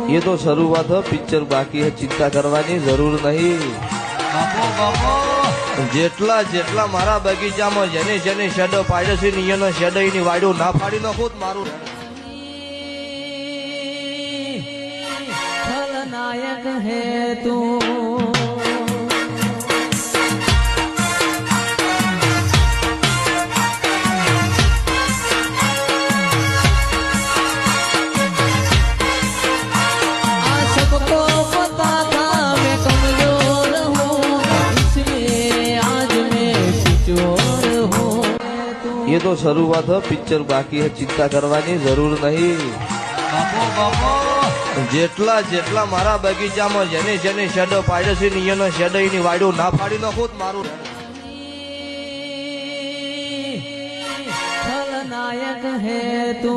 ये तो शुरुआत है, पिक्चर बाकी है, चिंता करवानी जरूर नहीं। જેટલા જેટલા મારા બગીચામાં જેને જેને શેડો પાડ્યો છે એનો શેડો એની વાડો ના ફાડી નાખો મારું खलनायक है तू। ये तो शुरुआत है, पिक्चर बाकी है, चिंता करवानी जरूर नहीं। જેટલા જેટલા મારા બગીચામાં જેને જેને શેડો પાડ્યો છે એનો શેડો એની વાડો ના ફાડી નાખો મારું खलनायक है तू।